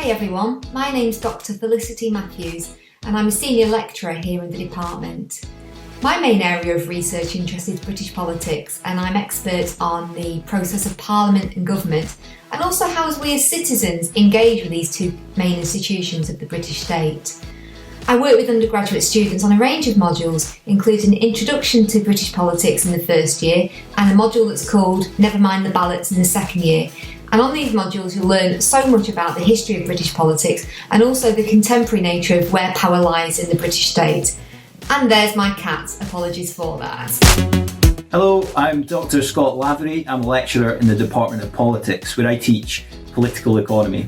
Hi everyone, my name's Dr. Felicity Matthews and I'm a senior lecturer here in the department. My main area of research interest is British politics and I'm expert on the process of Parliament and government and also how we as citizens engage with these two main institutions of the British state. I work with undergraduate students on a range of modules, including Introduction to British Politics in the first year and a module that's called Never Mind the Ballots in the second year. And on these modules you'll learn so much about the history of British politics and also the contemporary nature of where power lies in the British state. And there's my cat, apologies for that. Hello, I'm Dr. Scott Lavery. I'm a lecturer in the Department of Politics where I teach political economy.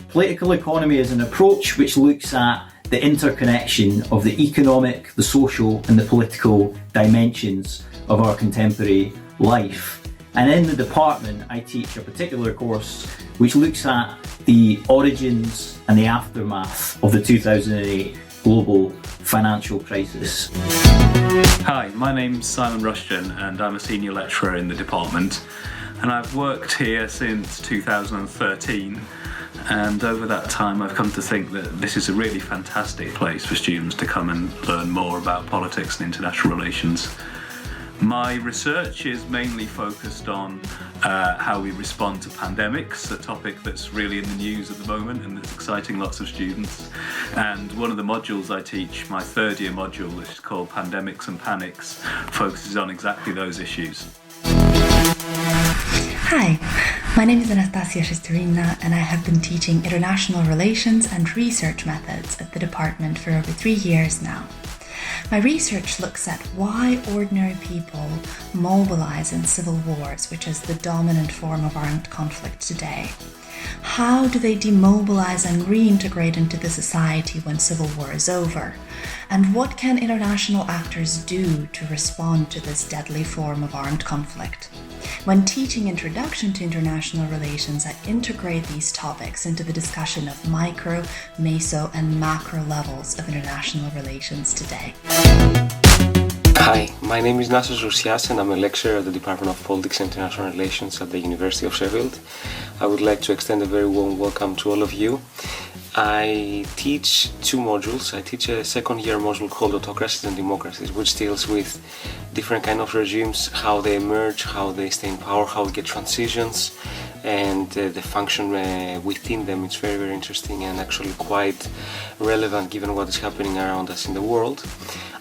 Political economy is an approach which looks at the interconnection of the economic, the social and the political dimensions of our contemporary life. And in the department I teach a particular course which looks at the origins and the aftermath of the 2008 global financial crisis. Hi, my name's Simon Ruskin and I'm a senior lecturer in the department and I've worked here since 2013. And over that time I've come to think that this is a really fantastic place for students to come and learn more about politics and international relations. My research is mainly focused on how we respond to pandemics, a topic that's really in the news at the moment and that's exciting lots of students. And one of the modules I teach, my third year module, which is called Pandemics and Panics, focuses on exactly those issues. Hi, my name is Vanessa Theatres and I have been teaching international relations and research methods at the department for over 3 years now. My research looks at why ordinary people mobilize in civil wars, which is the dominant form of armed conflict today. How do they demobilize and reintegrate into the society when civil war is over? And what can international actors do to respond to this deadly form of armed conflict? When teaching Introduction to International Relations, I integrate these topics into the discussion of micro, meso, and macro levels of international relations today. Hi, my name is Nasos Rousias and I'm a lecturer at the Department of Politics and International Relations at the University of Sheffield. I would like to extend a very warm welcome to all of you. I teach two modules. I teach a second year module called Autocracies and Democracies, which deals with different kind of regimes, how they emerge, how they stay in power, how we get transitions, and the function within them. It's very, very interesting and actually quite relevant given what is happening around us in the world.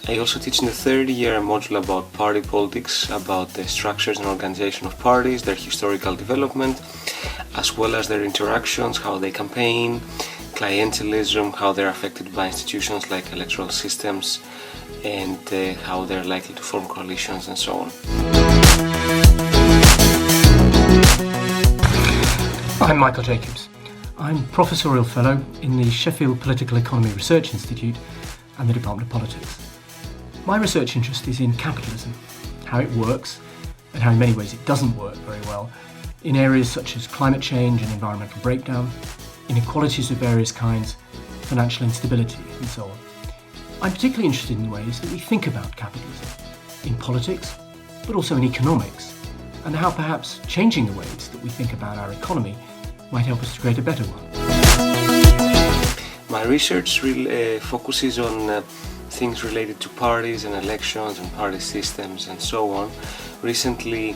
I also teach in the third year a module about party politics, about the structures and organization of parties, their historical development, as well as their interactions, how they campaign, clientelism, how they're affected by institutions like electoral systems, and how they're likely to form coalitions and so on. I'm Michael Jacobs. I'm Professorial Fellow in the Sheffield Political Economy Research Institute and the Department of Politics. My research interest is in capitalism, how it works, and how in many ways it doesn't work very well, in areas such as climate change and environmental breakdown, inequalities of various kinds, financial instability, and so on. I'm particularly interested in the ways that we think about capitalism, in politics, but also in economics, and how perhaps changing the ways that we think about our economy might help us to create a better one. My research really focuses on things related to parties and elections and party systems and so on. Recently,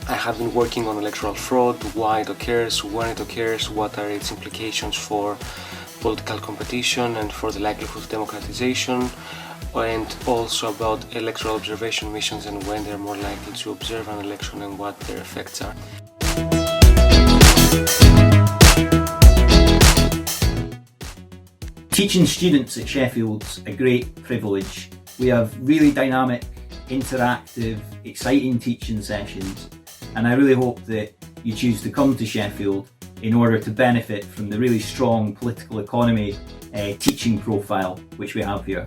I have been working on electoral fraud, why it occurs, when it occurs, what are its implications for political competition and for the likelihood of democratization, and also about electoral observation missions and when they're more likely to observe an election and what their effects are. Teaching students at Sheffield's a great privilege. We have really dynamic, interactive, exciting teaching sessions, and I really hope that you choose to come to Sheffield in order to benefit from the really strong political economy teaching profile which we have here.